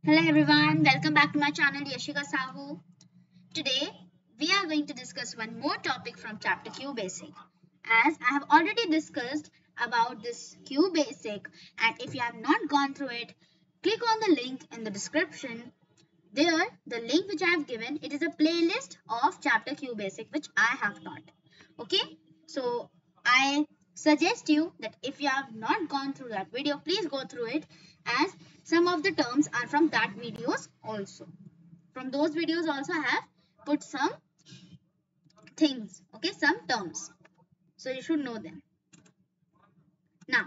Hello everyone, welcome back to my channel Yashika Sahu. Today we are going to discuss one more topic from chapter Q Basic. As I have already discussed about this Q Basic, and if you have not gone through it, click on the link in the description. There, the link which I have given, it is a playlist of chapter Q Basic which I have taught. Okay, so I suggest you that if you have not gone through that video, please go through it, as some of the terms are from that videos also. From those videos also I have put some things, okay, some terms, so you should know them. Now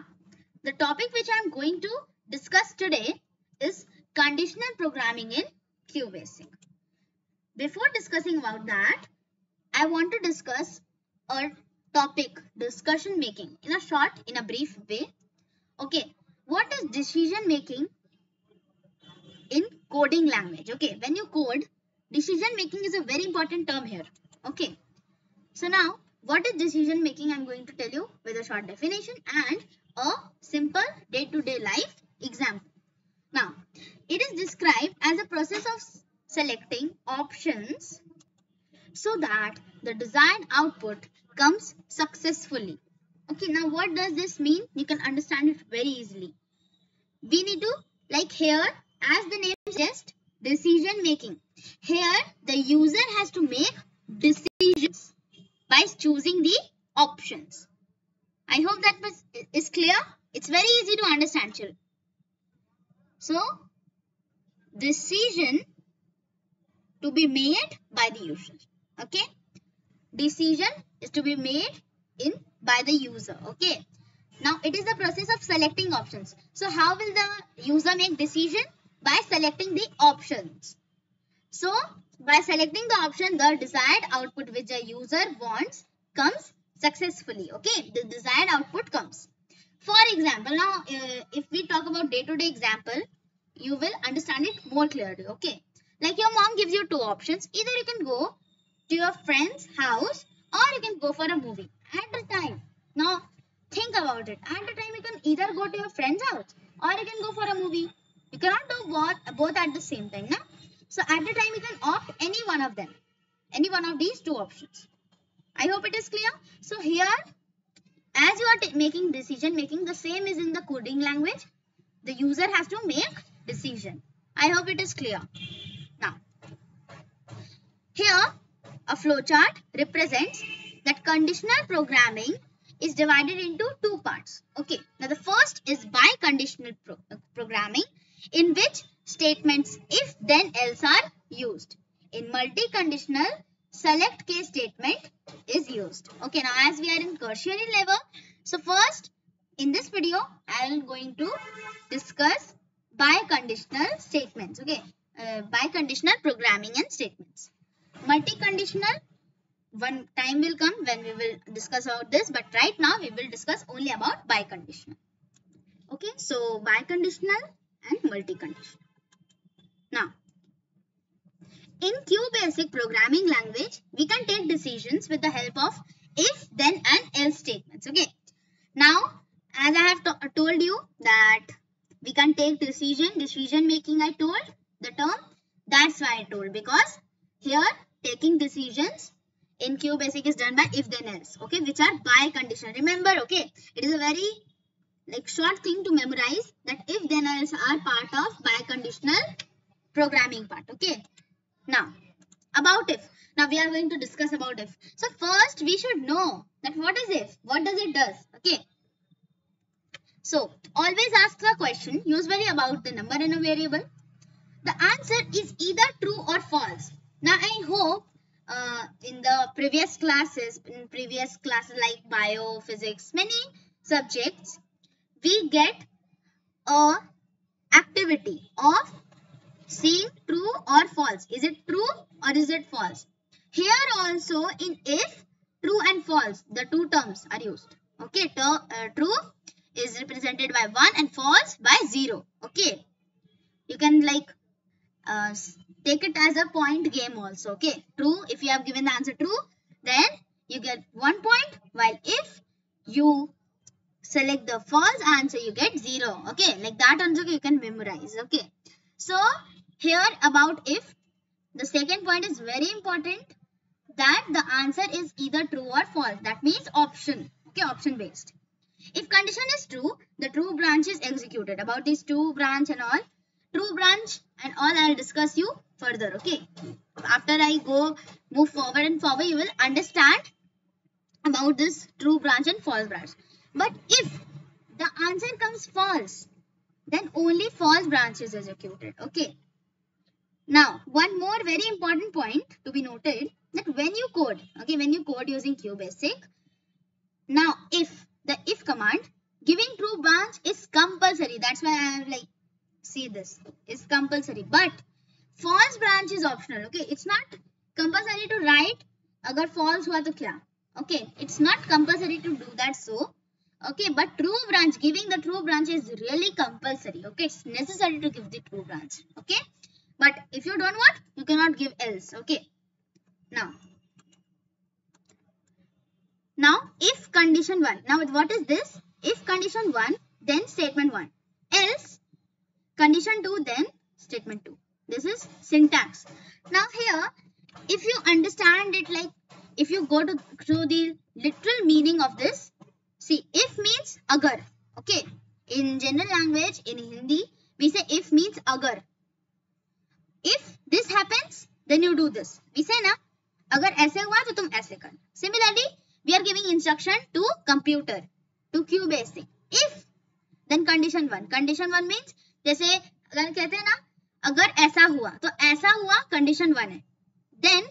the topic which I am going to discuss today is conditional programming in QBasic. Before discussing about that, I want to discuss a topic, discussion making, in a short, in a brief way. Okay, what is decision making in coding language? Okay, when you code, decision making is a very important term here. Okay, so now what is decision making? I'm going to tell you with a short definition and a simple day-to-day life example. Now, it is described as a process of selecting options so that the desired output comes successfully. Okay, now what does this mean? You can understand it very easily. We need to, like here, as the name suggests, decision making. Here, the user has to make decisions by choosing the options. I hope that is clear. It's very easy to understand, children. So, decision to be made by the user. Okay, decision is to be made by the user. Okay, now it is the process of selecting options. So how will the user make decision? By selecting the options. So by selecting the option, the desired output which the user wants comes successfully. Okay, the desired output comes. For example, now if we talk about day-to-day example, you will understand it more clearly. Okay, like your mom gives you two options. Either you can go to your friend's house or you can go for a movie at the time. Now think about it. At the time you can either go to your friend's house or you can go for a movie. You cannot do both at the same time. Na? So at the time you can opt any one of them. Any one of these two options. I hope it is clear. So here, as you are making decision making, the same is in the coding language. The user has to make decision. I hope it is clear. Now, here a flowchart represents that conditional programming is divided into two parts. Okay, now the first is biconditional programming, in which statements if then else are used. In multi-conditional, select case statement is used. Okay, now as we are in tertiary level, so first in this video I am going to discuss biconditional statements. Okay, biconditional programming and statements. Multi-conditional, one time will come when we will discuss about this, but right now we will discuss only about biconditional. Okay, so biconditional and multi-conditional. Now, in QBasic programming language, we can take decisions with the help of if, then and else statements. Okay, now as I have told you that we can take decision making, I told the term, that's why I told, because here taking decisions in QBasic is done by if then else, okay, which are biconditional. Remember, okay, it is a very short thing to memorize, that if then else are part of biconditional programming part. Okay, now about if. Now we are going to discuss about if. So first we should know that what is if, what does it does. Okay, so always ask the question usually about the number and a variable. The answer is either true or false. Now I hope in previous classes like bio, physics, many subjects, we get a activity of seeing true or false. Is it true or is it false? Here also in if, true and false, the two terms are used. Okay, true is represented by 1 and false by 0. Okay, you can take it as a point game also. Okay, true, if you have given the answer true, then you get 1 point, while if you select the false answer, you get 0. Okay, like that answer you can memorize. Okay, So here about if, the second point is very important, that the answer is either true or false. That means option. Okay, option based. If condition is true, the true branch is executed. About this true branch and all, true branch and all I'll discuss you further. Okay, after I move forward and forward, you will understand about this true branch and false branch. But if the answer comes false, then only false branch is executed. Okay. Now, one more very important point to be noted, that when you code, okay, when you code using QBasic, now if the if command giving true branch is compulsory, that's why I have like, see this is compulsory, but false branch is optional. Okay, it's not compulsory to write agar false hua to kya. Okay, it's not compulsory to do that. So okay, but true branch, giving the true branch is really compulsory. Okay, it's necessary to give the true branch. Okay, but if you don't want, you cannot give else. Okay, now if condition 1, now what is this? If condition 1, then statement 1, else condition 2, then statement 2. This is syntax. Now here, if you understand it, like if you go through the literal meaning of this, see, if means agar. Okay, in general language, in Hindi, we say if means agar. If this happens, then you do this. We say na, agar aise hua to tum aise kar. Similarly, we are giving instruction to computer, to QBasic. If, then condition 1. Condition 1 means, जैसे अगर कहते हैं ना, अगर ऐसा हुआ, तो ऐसा हुआ condition 1 है. Then,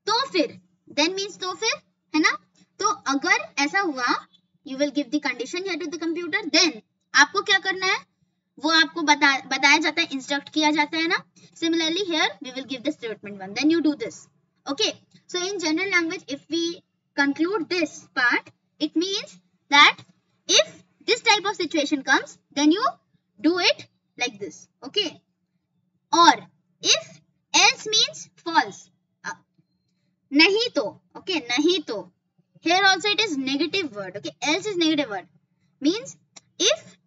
तो फिर, then means तो फिर, है ना? तो अगर ऐसा हुआ, you will give the condition here to the computer. Then, आपको क्या करना है? वो आपको बताया जाता है, instruct किया जाता है ना? Similarly, here we will give the statement 1. Then you do this. Okay. So in general language, if we conclude this part, it means that if this type of situation comes, then you do it like this. Okay. Or if else means false. Nahi to. Okay. Nahi to. Here also it is negative word. Okay. Else is negative word. Means if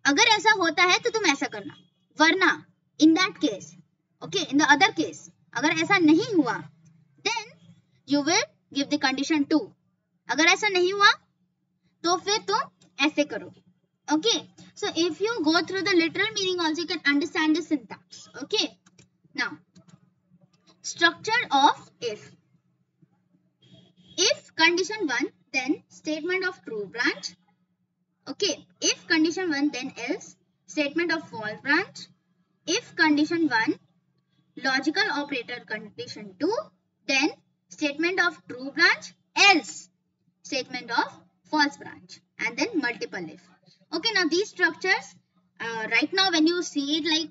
अगर ऐसा होता है तो तुम ऐसा करना, वरना in that case, okay, in the other case, अगर ऐसा नहीं हुआ, then you will give the condition 2. अगर ऐसा नहीं हुआ तो फिर तुम ऐसे करोगे. Okay, so if you go through the literal meaning also, you can understand the syntax. Okay, now structure of if. If condition 1, then statement of true branch. Okay, if condition 1, then else, statement of false branch. If condition 1, logical operator condition 2, then statement of true branch, else statement of false branch, and then multiple if. Okay, now these structures, right now when you see it like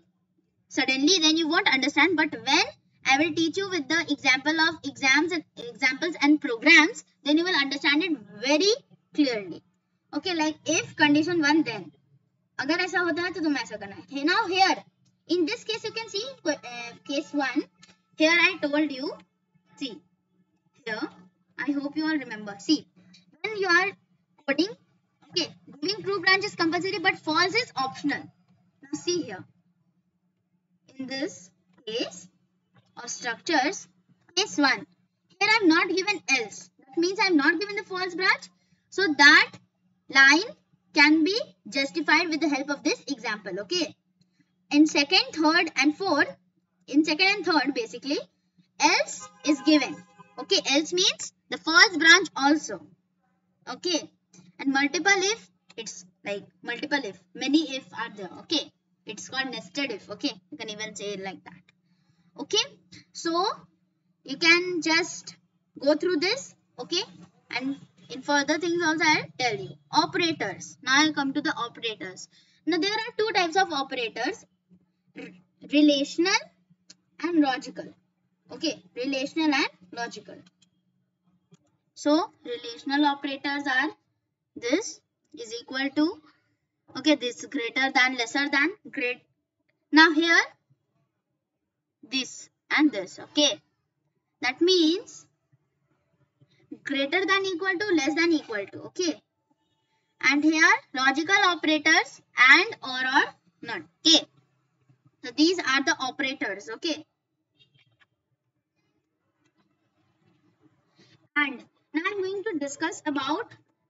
suddenly, then you won't understand, but when I will teach you with the example of examples and programs, then you will understand it very clearly. Okay, like if condition 1, then अगर ऐसा होता है तो तुम ऐसा करना है. Now here, in this case you can see, case 1, here I told you, see, here, I hope you all remember, see, when you are coding, okay, giving true branch is compulsory but false is optional. Now see here, in this case of structures, case 1, here I am not given else, that means I am not given the false branch, so that line can be justified with the help of this example. Okay, in second, third and fourth, in second and third basically, else is given. Okay, else means the false branch also. Okay, and multiple if, it's like multiple if, many if are there. Okay, it's called nested if. Okay, you can even say it like that. Okay, so you can just go through this. Okay, and in further things also I'll tell you. Operators. Now I'll come to the operators. Now there are two types of operators, relational and logical. Okay, relational and logical. So relational operators are this is equal to, okay, this greater than, lesser than, great. Now here this and this. Okay, that means greater than equal to, less than equal to. Okay, and here logical operators and or not. Okay, So these are the operators. Okay. And now I'm going to discuss about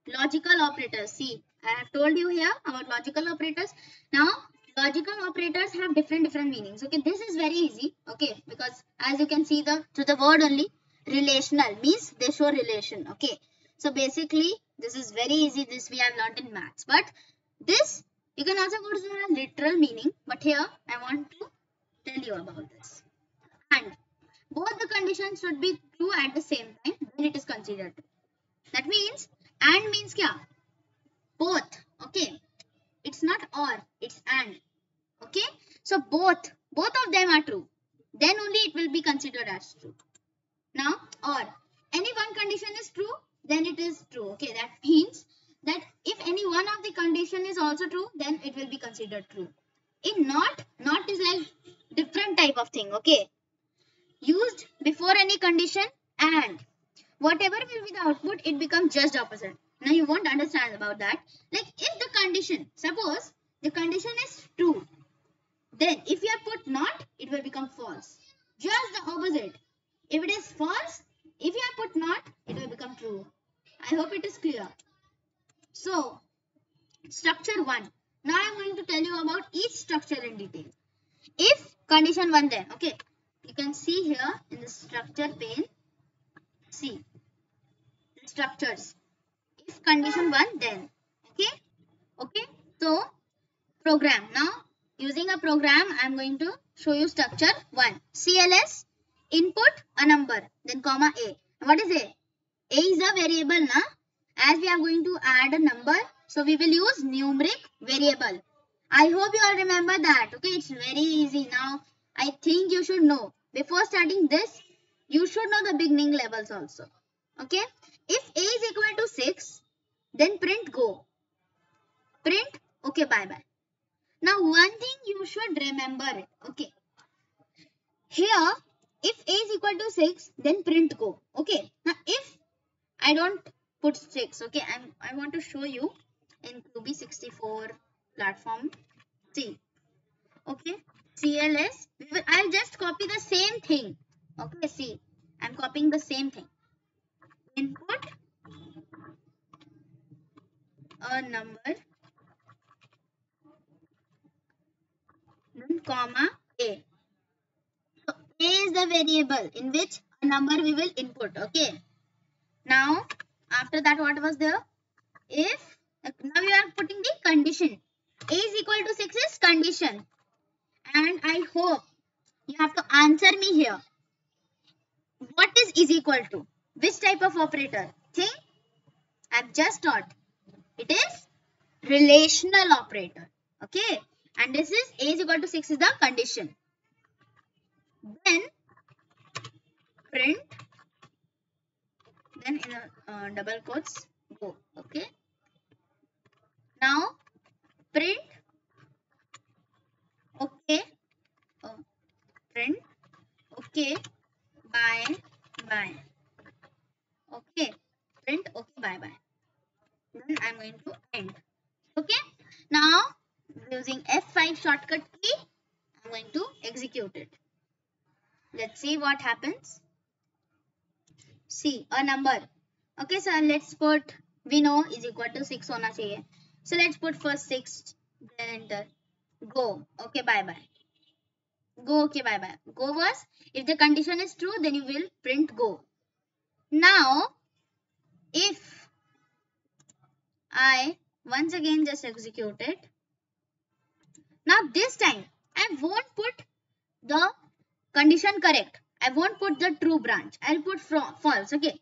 logical operators. See, I have told you here about logical operators. Now, logical operators have different meanings. Okay, this is very easy. Okay, because as you can see to the word only, relational means they show relation. Okay, so basically this is very easy. This we have learned in maths. But this you can also go to the literal meaning. But here I want to tell you about this. And both the conditions should be true at the same time, then it is considered true. That means, and means kya? Both. Okay. It's not or, it's and. Okay. So both of them are true. Then only it will be considered as true. Now, or any one condition is true, then it is true. Okay. That means that if any one of the condition is also true, then it will be considered true. In not is like different type of thing. Okay. Used before any condition, and whatever will be the output, it becomes just opposite. Now you won't understand about that. Like if the condition, suppose the condition is true, then if you have put not, it will become false. Just the opposite. If it is false, if you have put not, it will become true. I hope it is clear. So, structure 1. Now I am going to tell you about each structure in detail. If condition 1 then, okay. You can see here in the structure pane, see the structures. If condition 1 then, okay. So program. Now using a program, I am going to show you structure 1. CLS, input a number, then comma A. What is A? A is a variable, na? As we are going to add a number, so we will use numeric variable. I hope you all remember that. Okay, it's very easy. Now I think you should know. Before starting this, you should know the beginning levels also. Okay. If A is equal to 6, then print go. Print, okay, bye bye. Now one thing you should remember it. Okay. Here, if A is equal to 6, then print go. Okay. Now if I don't put 6, okay, I want to show you in QB64 platform. See. Okay. CLS, I'll just copy the same thing. Okay, see, I'm copying the same thing. Input a number, then comma A. So A is the variable in which a number we will input. Okay. Now, after that, what was there? If, now we are putting the condition. A is equal to 6 is condition. And I hope you have to answer me here. What is equal to? Which type of operator? Think? I've just taught. It is relational operator. Okay. And this is A is equal to 6 is the condition. Then print. Then in double quotes go. Okay. Now print. Okay. Print. Okay. Bye. Bye. Okay. Print. Okay. Bye. Bye. Then I'm going to end. Okay. Now using F5 shortcut key, I'm going to execute it. Let's see what happens. See a number. Okay, so let's put, we know is equal to 6 hona chahiye. So let's put first 6, then enter. Go. Okay, bye bye. Go. Okay, bye bye. Go was, if the condition is true, then you will print go. Now, if I once again just execute it. Now this time I won't put the condition correct. I won't put the true branch. I'll put false. Okay.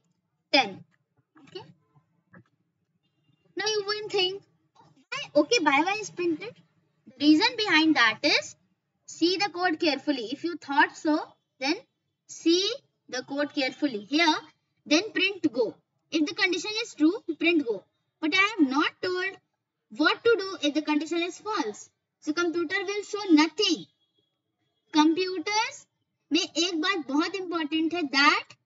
10. Okay. Now you will think, okay, bye is printed. The reason behind that is, see the code carefully. If you thought so, then see the code carefully. Here, then print go. If the condition is true, print go. But I have not told what to do if the condition is false. So computer will show nothing. Computers में एक बात बहुत important है, that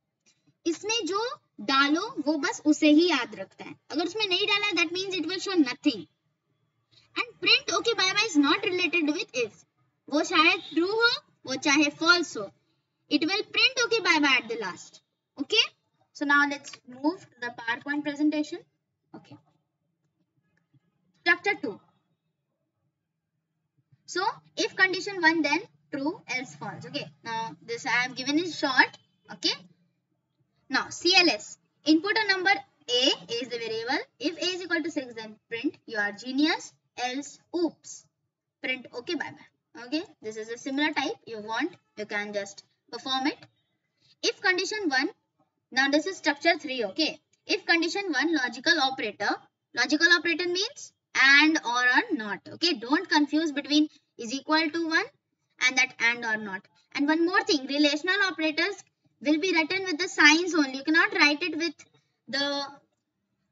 इसमें जो डालो वो बस उसे ही याद रखता है. अगर उसमें नहीं डाला, that means it will show nothing. And print okay bye bye is not related with if. वो चाहे ट्रू हो वो चाहे false हो, it will print okay bye bye at the last. Okay, so now let's move to the PowerPoint presentation. Okay, structure 2. So if condition 1 then true else false. Okay, now this I have given in short. Okay, now CLS, input a number a is the variable. If a is equal to 6 then print you are genius, else oops, print okay bye bye. Okay, this is a similar type. You want, you can just perform it. If condition 1, now this is structure 3. Okay, if condition 1 logical operator means and or not. Okay, don't confuse between is equal to 1 and that and or not. And one more thing, relational operators will be written with the signs only. You cannot write it with the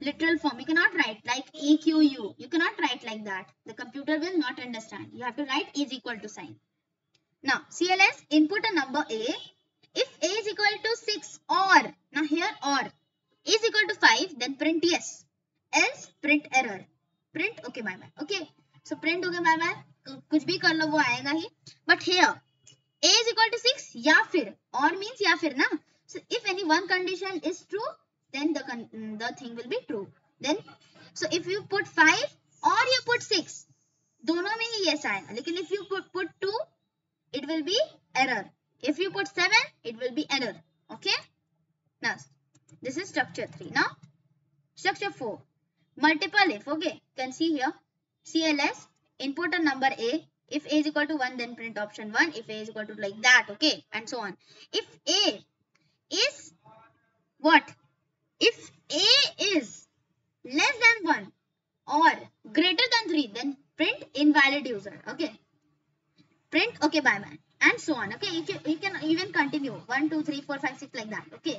literal form. You cannot write like EQU. You cannot write like that. The computer will not understand. You have to write is equal to sign. Now CLS, input a number a. If a is equal to 6 or, now here or, is equal to 5 then print yes, else print error, print okay bye bye. Okay, so print okay bye bye कुछ भी कर लो वो आएगा ही. But here a is equal to 6 या फिर, or means या फिर ना. So if any one condition is true then the thing will be true. Then so if you put 5 or you put 6 दोनों में ही yes आएगा. लेकिन if you put 2 it will be error. If you put 7 it will be error. Okay, now this is structure 3. Now structure 4, multiple if. Okay, you can see here CLS, input a number a. If a is equal to 1 then print option 1. If a is equal to like that. Okay, and so on. If a is what, if a is less than 1 or greater than 3 then print invalid user. Okay, print okay bye bye and so on. Okay, you can even continue 1 2 3 4 5 6 like that. Okay,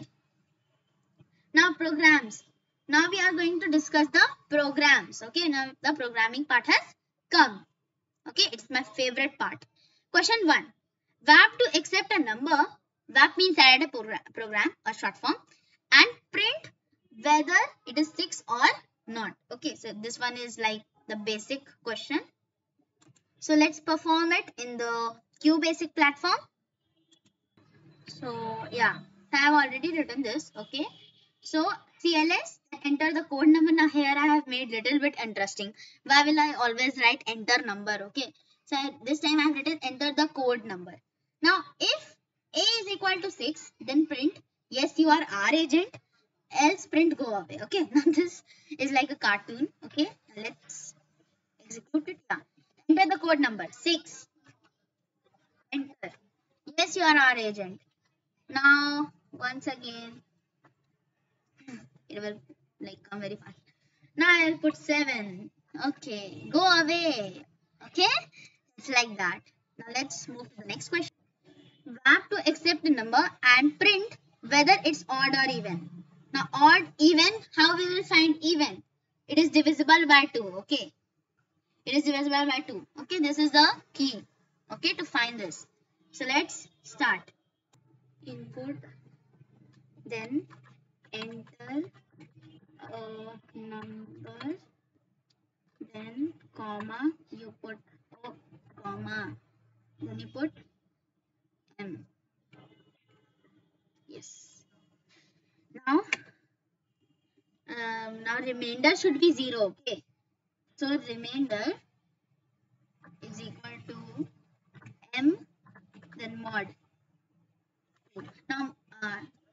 now programs. Now we are going to discuss the programs. Okay, now the programming part has come. Okay, it's my favorite part. Question 1, VAP to accept a number. VAP means add a program or short form, and print whether it is 6 or not. Okay, so this one is like the basic question. So let's perform it in the QBasic platform. So yeah, I have already written this. Okay, so CLS, enter the code number. Now here I have made little bit interesting. Why will I always write enter number? Okay, so this time I have written enter the code number. Now if a is equal to 6 then print yes you are our agent, else print go away. Okay, now this is like a cartoon. Okay, let's execute it. Yeah. Enter the code number 6. Enter. Yes, you are our agent. Now once again it will like come very fast. Now I will put 7. Okay, go away. Okay, it's like that. Now let's move to the next question. VAP to accept the number and print whether it's odd or even. Now odd, even, how we will find even? It is divisible by 2. Okay, it is divisible by 2. Okay, this is the key. Okay, to find this. So let's start. Input, then enter a number, then comma, you put O, comma, then you put M. Yes. Now remainder should be 0. Okay, so remainder is equal to M then mod. Now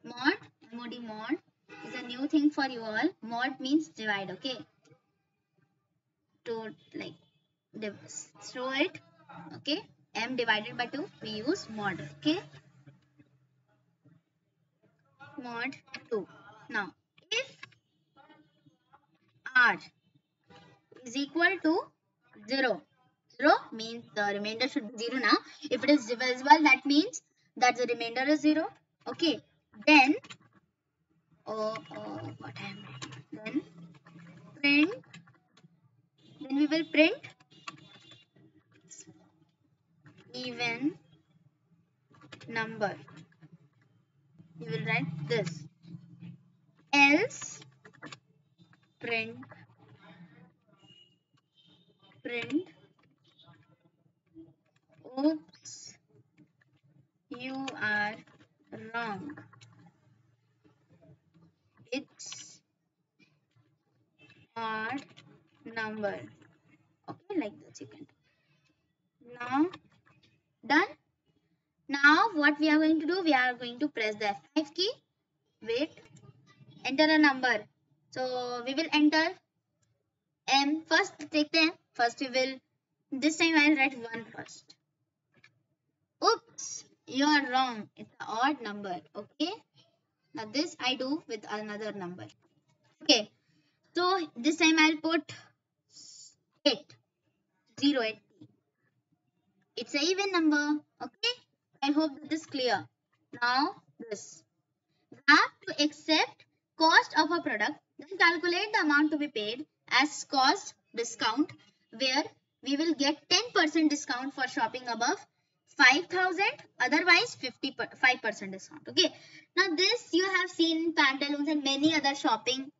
mod is a new thing for you all. Mod means divide. Okay, to like show it. Okay, M divided by 2 we use mod. Okay, mod 2. Now if R is equal to 0 means the remainder should be 0 now. If it is divisible that means that the remainder is 0. Okay, then what I am then print, then we will print even number. We will write this, else print what we are going to do? We are going to press the F5 key. Wait. Enter a number. So we will enter M. First take the M. First we will, this time I will write 1 first. Oops, you are wrong. It's an odd number. Okay. Now this I do with another number. Okay. So this time I'll put 8. 0, 8. It's an even number. Okay. I hope that is clear. Now this. Graph to accept cost of a product. Then calculate the amount to be paid as cost discount, where we will get 10% discount for shopping above 5,000, otherwise 5% discount. Okay. Now this you have seen in Pantaloons and many other shopping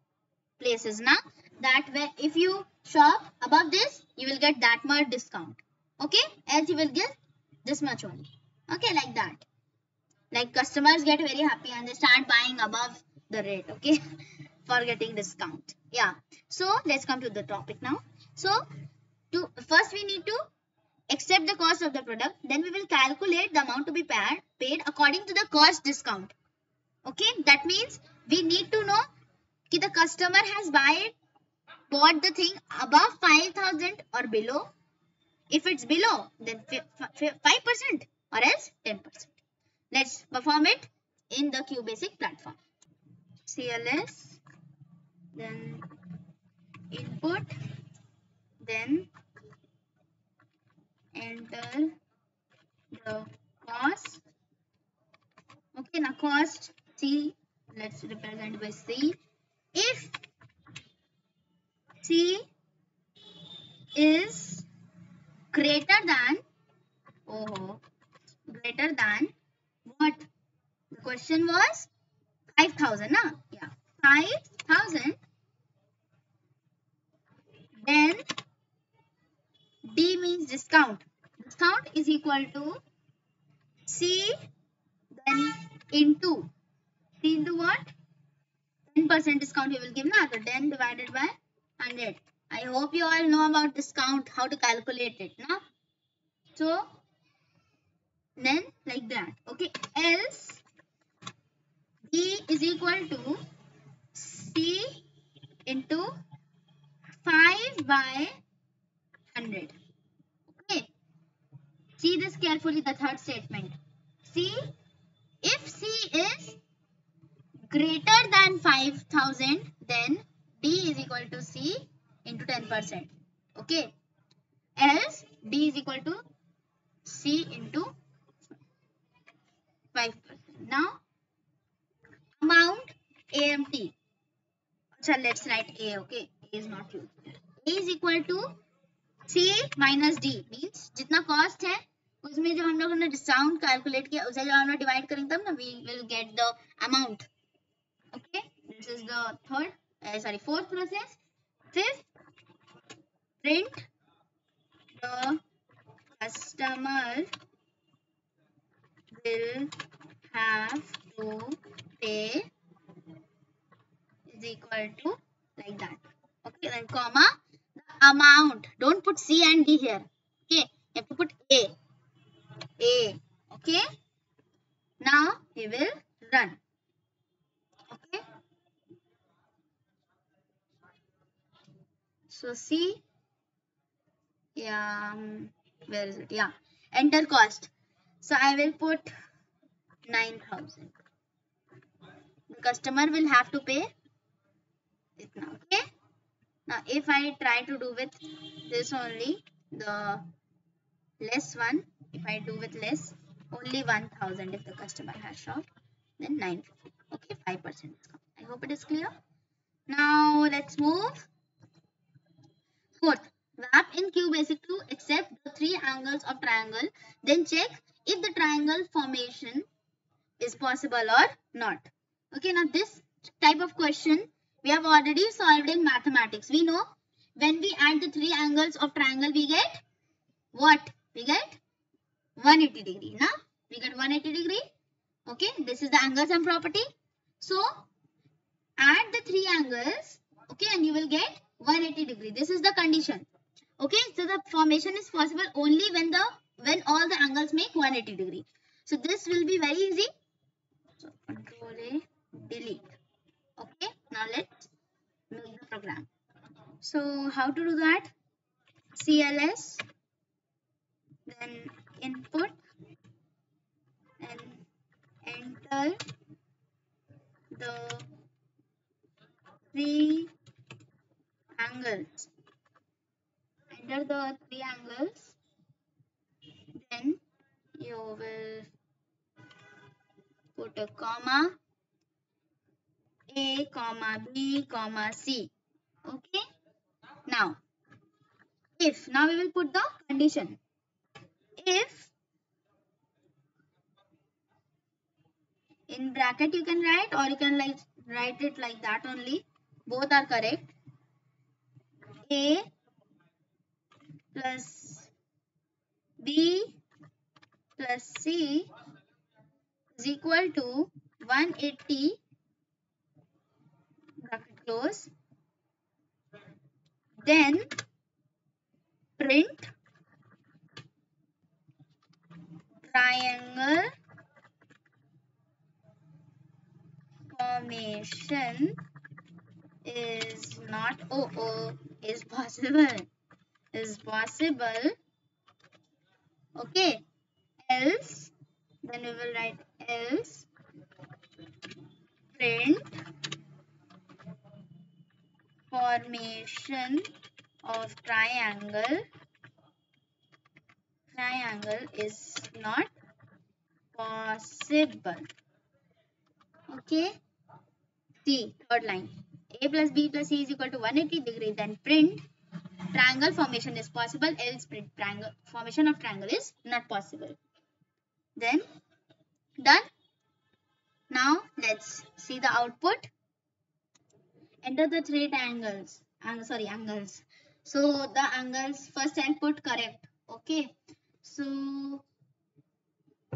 places now, that where if you shop above this, you will get that much discount. Okay. Else you will get this much only. Okay, like that. Like customers get very happy and they start buying above the rate. Okay. For getting discount. Yeah. So let's come to the topic now. So first we need to accept the cost of the product. Then we will calculate the amount to be paid according to the cost discount. Okay. That means we need to know that the customer has bought the thing above 5,000 or below. If it's below, then 5% or else 10%. Let's perform it in the QBasic platform. CLS, then input, then enter the cost. Okay, now cost C, let's represent by C. If C is greater than what? The question was 5,000, na? Yeah, 5,000. Then D means discount. Discount is equal to C, then into C into what? 10% discount we will give, na? So 10 divided by 100. I hope you all know about discount, how to calculate it, na? So then like that. Okay. Else D is equal to C into 5 by 100. Okay. See this carefully, the third statement. C, if C is greater than 5,000, then D is equal to C into 10%. Okay. Else D is equal to C into 5%. Now amount AMT. So let's write A. Okay. A is not used. A is equal to C minus D. Means जितना cost है उसमें जो हम लोगों ने discount calculate किया उसे जब हम लोग divide करेंगे तब ना we will get the amount. Okay. This is the fourth process. Fifth, print the customer will have to pay is equal to like that. Okay, then comma, the amount. Don't put C and D here. Okay, you have to put A. A. Okay. Now we will run. Okay. So see, yeah, where is it? Yeah, enter cost. So I will put 9,000. The customer will have to pay it now. Okay. Now if I try to do with this only, the less one, if I do with less, only 1,000 if the customer has shopped, then 950. Okay, 5% discount. I hope it is clear. Now let's move. Fourth, wrap in QBasic to accept the 3 angles of triangle. Then check if the triangle formation is possible or not. Okay, now this type of question we have already solved in mathematics. We know when we add the 3 angles of triangle, we get what? We get 180 degree. Now we get 180 degree. Okay, this is the angle sum property. So add the 3 angles. Okay, and you will get 180 degree. This is the condition. Okay, so the formation is possible only when all the angles make 180 degree. So this will be very easy. So Control A, delete. Okay, now let's make the program. So how to do that? CLS, then input, and enter the three angles. Enter the three angles. Then you will put a comma, A, comma B, comma C. Okay. Now we will put the condition. If in bracket you can write, or you can write it like that only. Both are correct. A plus B plus C is equal to 180, bracket close. Then print triangle formation is not is possible. Okay, else, then we will write else print formation of triangle is not possible. Okay, see, third line, A plus B plus C is equal to 180 degree, then print triangle formation is possible, else print triangle formation of triangle is not possible. Then done. Now let's see the output. Enter the three angles. So the angles, first I'll put correct. Okay. So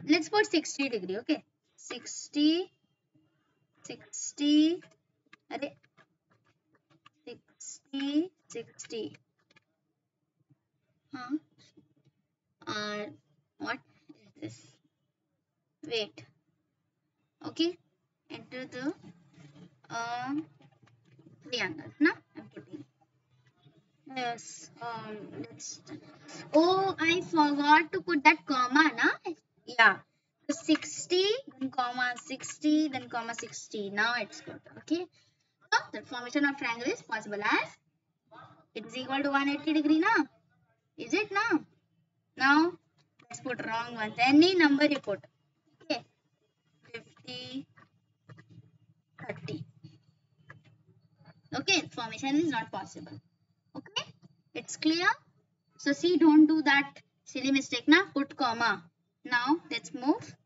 let's put 60 degree. Okay. 60, 60, 60. What is this? Wait. Okay. Enter the triangle. Now I'm putting. Yes. I forgot to put that comma, na? Yeah. So 60, then comma 60, then comma 60. Now it's good. Okay. So the formation of triangle is possible as it is equal to 180 degree, na? Is it now? Now let's put wrong ones. Any number you put. Okay. 50, 30. Okay. Formation is not possible. Okay. It's clear. So see, don't do that silly mistake, na? Put comma. Now let's move.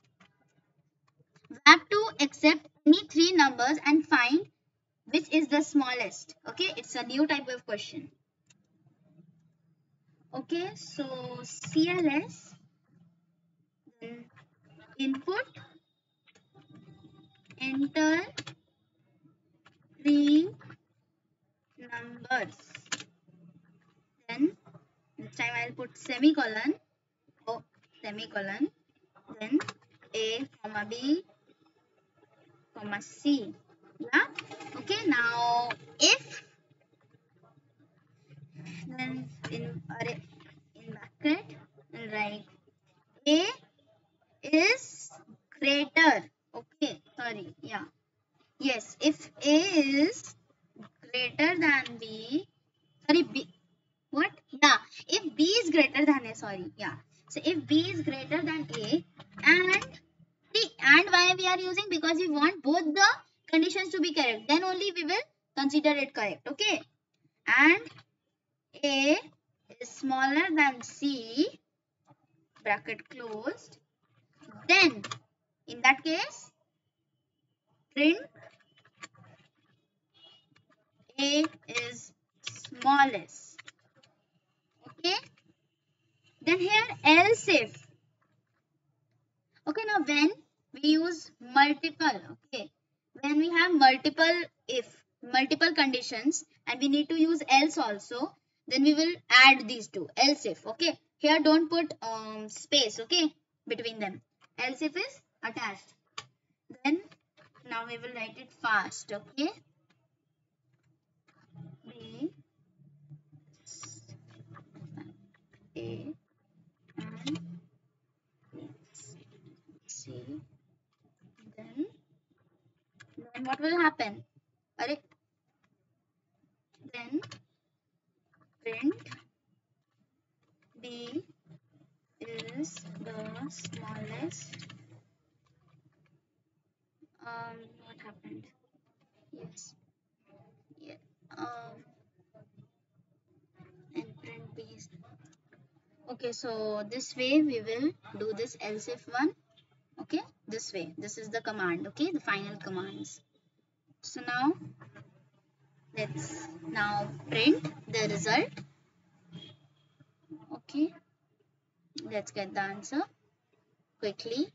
We have to accept any three numbers and find which is the smallest. Okay, it's a new type of question. Okay, so CLS, then input, enter three numbers. Then this time I'll put semicolon. Semicolon. Then A, comma B, comma C. Yeah. Okay. Now if then in bracket and write A is greater. Okay. Sorry. Yeah. Yes. If A is greater than B. Sorry. B. What? Yeah. If B is greater than A. Sorry. Yeah. So if B is greater than A, and why we are using, because we want both the conditions to be correct, then only we will consider it correct. Okay. And A is smaller than C, bracket closed, then in that case print A is smallest. Okay. Then here else if. Okay, now when we use multiple, okay, when we have multiple conditions and we need to use else also, then we will add these two, else if. Okay, here don't put space, okay, between them. else if is attached. Then now we will write it fast. Okay, B, A, and C. Then what will happen? Array, then print B is the smallest. What happened? Yes. Yeah. And print B is. Okay, so this way we will do this else if one. Okay, this way. This is the command. Okay, the final commands. So now let's now print the result. Okay, let's get the answer quickly.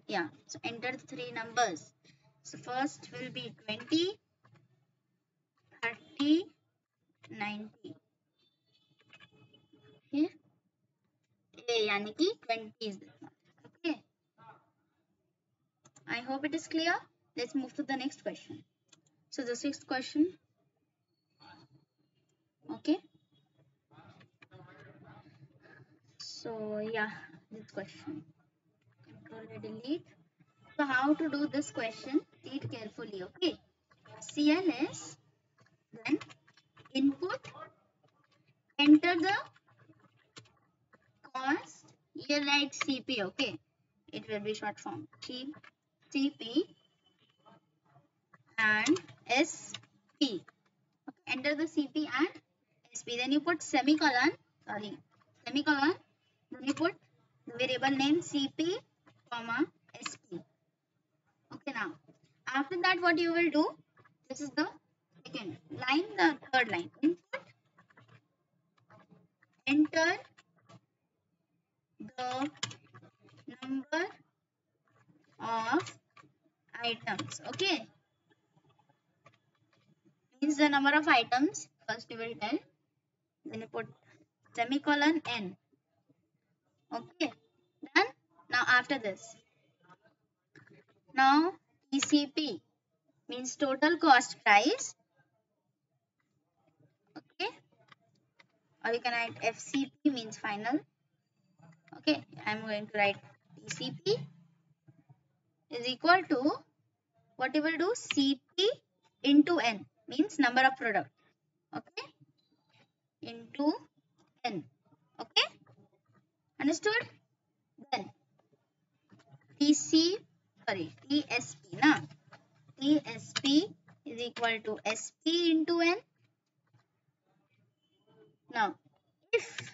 Yeah, so enter the three numbers. So first will be 20, 30, 90. Okay, A yani ki 20 is this one. Okay, I hope it is clear. Let's move to the next question. So the sixth question. Okay, so yeah, this question. Control delete. So how to do this question? Read carefully. Okay, CLS, then input, enter the cost. Here write CP. Okay, it will be short form. CP and SP. Okay, enter the CP and SP. Then you put semicolon. Sorry, semicolon. Then you put the variable name CP, comma SP. Okay, now after that, what you will do? This is the second line, the third line. Input, enter the number of items. Okay, means the number of items. First you will tell. Then you put semicolon n. Okay, done. Now after this, now TCP means total cost price. Okay, or you can write FCP means final. Okay, I'm going to write TCP is equal to what you will do, CP into N means number of product. Okay, into N. Okay, understood? Then TSP na. TSP is equal to SP into N. Now, if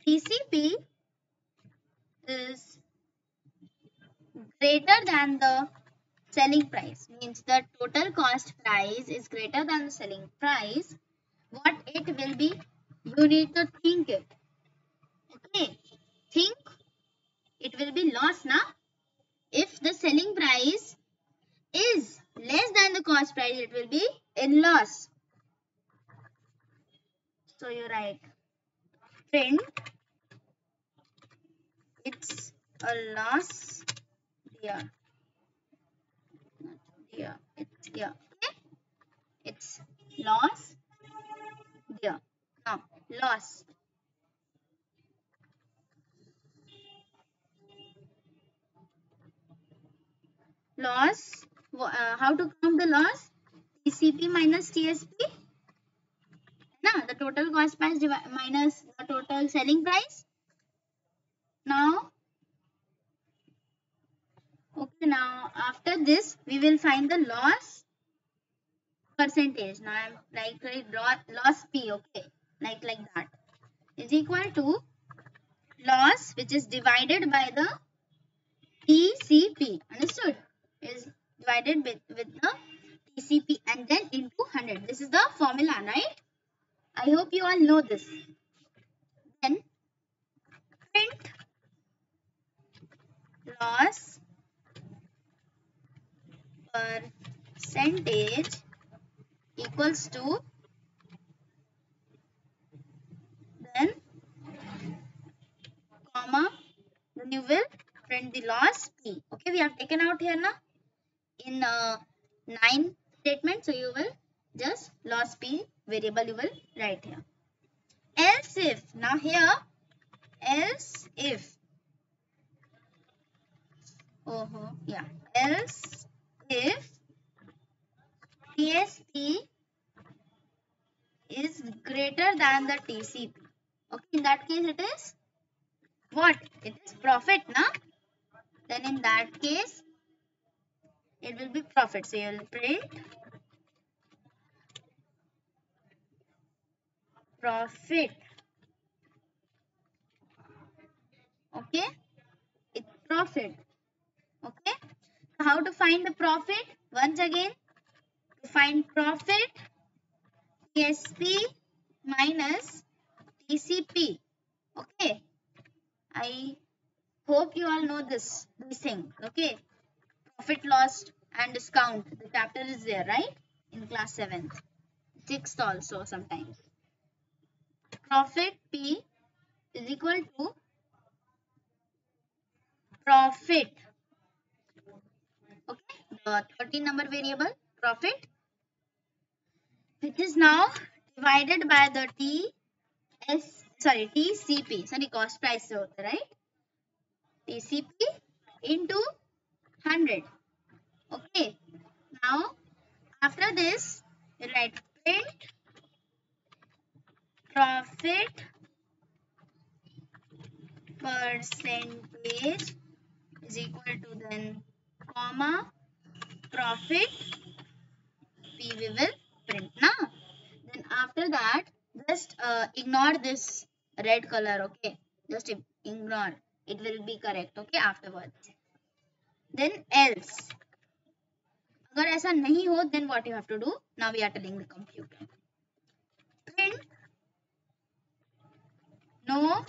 TCP is greater than the selling price, means the total cost price is greater than the selling price, what it will be? You need to think it. Okay, think it will be loss na. If the selling price is less than the cost price, it will be in loss. So you write print it's a loss. Yeah, okay, it's loss. Yeah, now loss. Loss. How to count the loss? TCP minus TSP. Now the total cost price minus the total selling price. Now, okay, now after this we will find the loss percentage. Now I'm like loss P. Okay, like that is equal to loss which is divided by the TCP. Understood? Is divided with the TCP and then into 100. This is the formula, right? I hope you all know this. Then print loss percentage equals to, then comma, the then you will print the loss P. Okay, we have taken out here now in 9 statement, so you will just loss P variable you will write here. Else if, now here, else if, else if TSP is greater than the TCP. Okay, in that case it is what? It is profit, na? Then in that case it will be profit. So you will print profit. Okay, it's profit. Okay, so how to find the profit? Once again, to find profit, TSP minus TCP. Okay, I hope you all know this thing. Okay, profit, loss and discount. The chapter is there, right? In class 7th, 6th also sometimes. Profit P is equal to profit. Okay, the 13 number variable profit, which is now divided by the TCP. Sorry, cost price, right? TCP into 100. Okay, now after this, you write print profit percentage is equal to then comma profit P we will print now. Then after that, just ignore this red color. Okay, just ignore, it will be correct. Okay, afterwards. Then else, अगर ऐसा नहीं हो, then what you have to do? Now we are telling the computer. Print no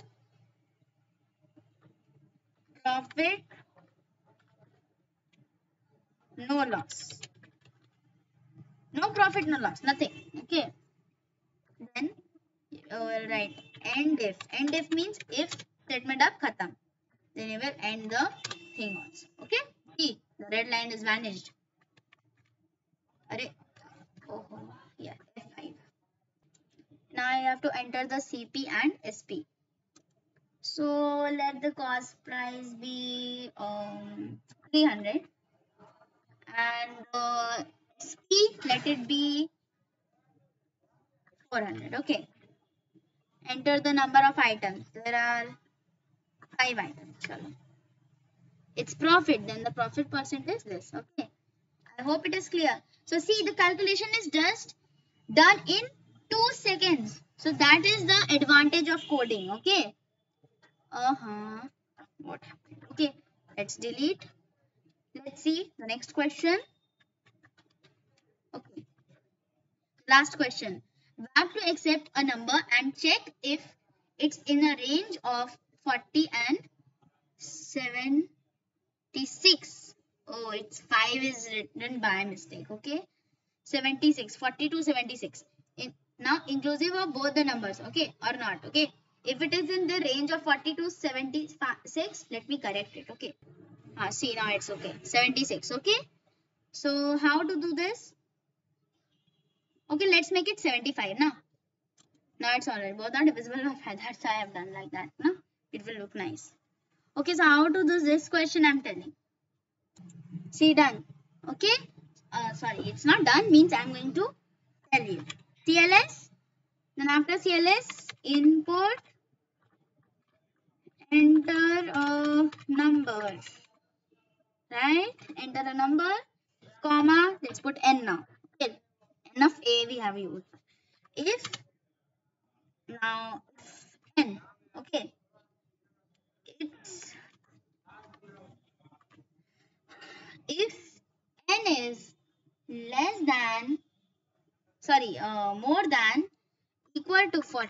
profit, no loss. No profit, no loss, nothing. Okay. Then write end if. End if means if statement up khatam. Then you will end the thing also. Okay. See, the red line is vanished. Yeah, F5. Now I have to enter the CP and SP. So let the cost price be 300 and SP let it be 400. Okay. Enter the number of items. There are 5 items. Chalo. It's profit. Then the profit percent is this. Okay. I hope it is clear. So see, the calculation is just done in 2 seconds. So that is the advantage of coding. Okay. What happened? Okay. Let's delete. Let's see the next question. Okay. Last question. We have to accept a number and check if it's in a range of 40 and 76. Oh, it's 5 is written by mistake. Okay. 76. 40 to 76. Now inclusive of both the numbers. Okay. Or not. Okay. If it is in the range of 40 to 76, let me correct it. Okay. See, now it's okay. 76. Okay. So how to do this? Okay, let's make it 75 now. Now it's alright. Both are divisible by 5. That's why I have done like that. No? It will look nice. Okay, so how to do this question I'm telling. See, done. Okay. Sorry, it's not done. Means I'm going to tell you. CLS. Then after CLS, input, enter a number. Right? Enter a number, comma, let's put N now. Okay. N of A we have used. If now N, okay, it's if N is less than, more than equal to 40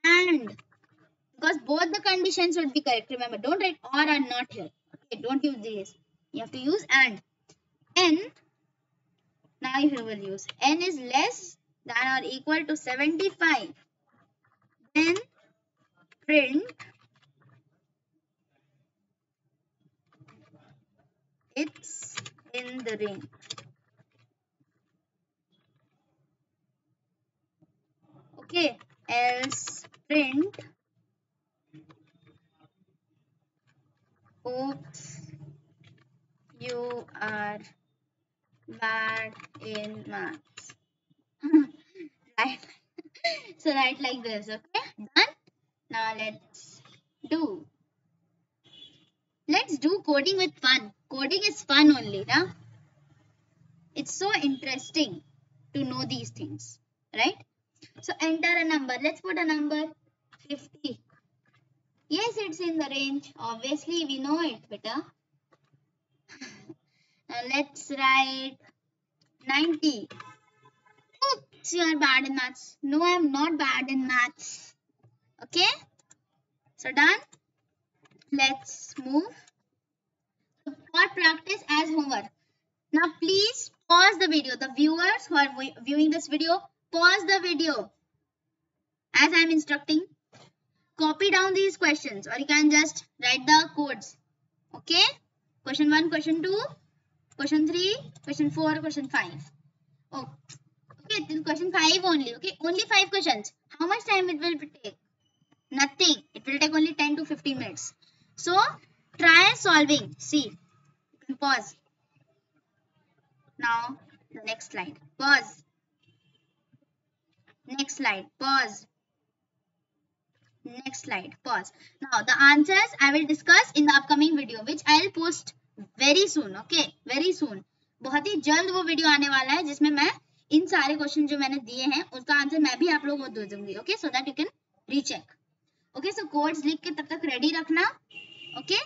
and because both the conditions would be correct. Remember, don't write or and not here. Okay, don't use this. You have to use and. N, now you will use N is less than or equal to 75. Then print it's in the range. Okay, else print oops, you are bad in maths. Right. So write like this. Okay, done. Now let's do coding with fun. Coding is fun only, na? It's so interesting to know these things, right? So enter a number. Let's put a number 50. Yes, it's in the range. Obviously, we know it better. Now let's write 90. Oops, you are bad in maths. No, I am not bad in maths. Okay? So done. Let's move. So for practice as homework. Now please pause the video. The viewers who are viewing this video, pause the video as I am instructing. Copy down these questions or you can just write the codes. Okay? Question 1, question 2, question 3, question 4, question 5. Oh, okay, this question 5 only. Okay, only 5 questions. How much time it will take? Nothing. It will take only 10 to 15 minutes. So, try solving. See, you can pause. Now, the next slide. Pause. Next slide. Pause. Next slide. Pause. Now, the answers I will discuss in the upcoming video, which I will post very soon. Okay, very soon. बहुत ही जल्द वो video आने वाला है जिसमें मैं इन सारे question जो मैंने दिए हैं उसका आंसर मैं भी आप लोगों को दे दूंगी. Okay, so that you can recheck. Okay, so codes लिख के तब तक रेडी रखना. Okay,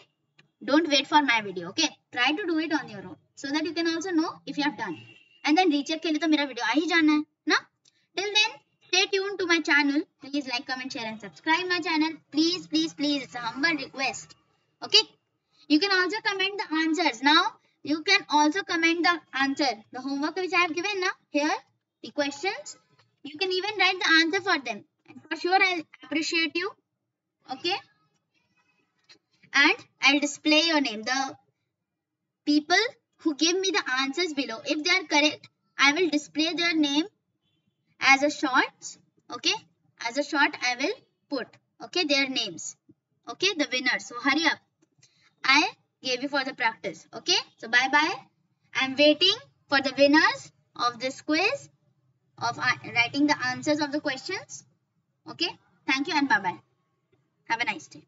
don't wait for my video. Okay, try to do it on your own so that you can also know if you have done. And then recheck के लिए तो मेरा video आ ही जाना है ना. Till then stay tuned to my channel. Please like, comment, share and subscribe my channel. Please, please, please. It's a humble request. Okay. You can also comment the answers. Now, you can also comment the answer. The homework which I have given now, here, the questions. You can even write the answer for them. And for sure, I'll appreciate you. Okay. And I'll display your name. The people who give me the answers below, if they are correct, I will display their name as a short. Okay, as a short I will put, okay, their names. Okay, the winners. So hurry up, I gave you for the practice. Okay, so bye bye. I'm waiting for the winners of this quiz of writing the answers of the questions. Okay, thank you and bye bye. Have a nice day.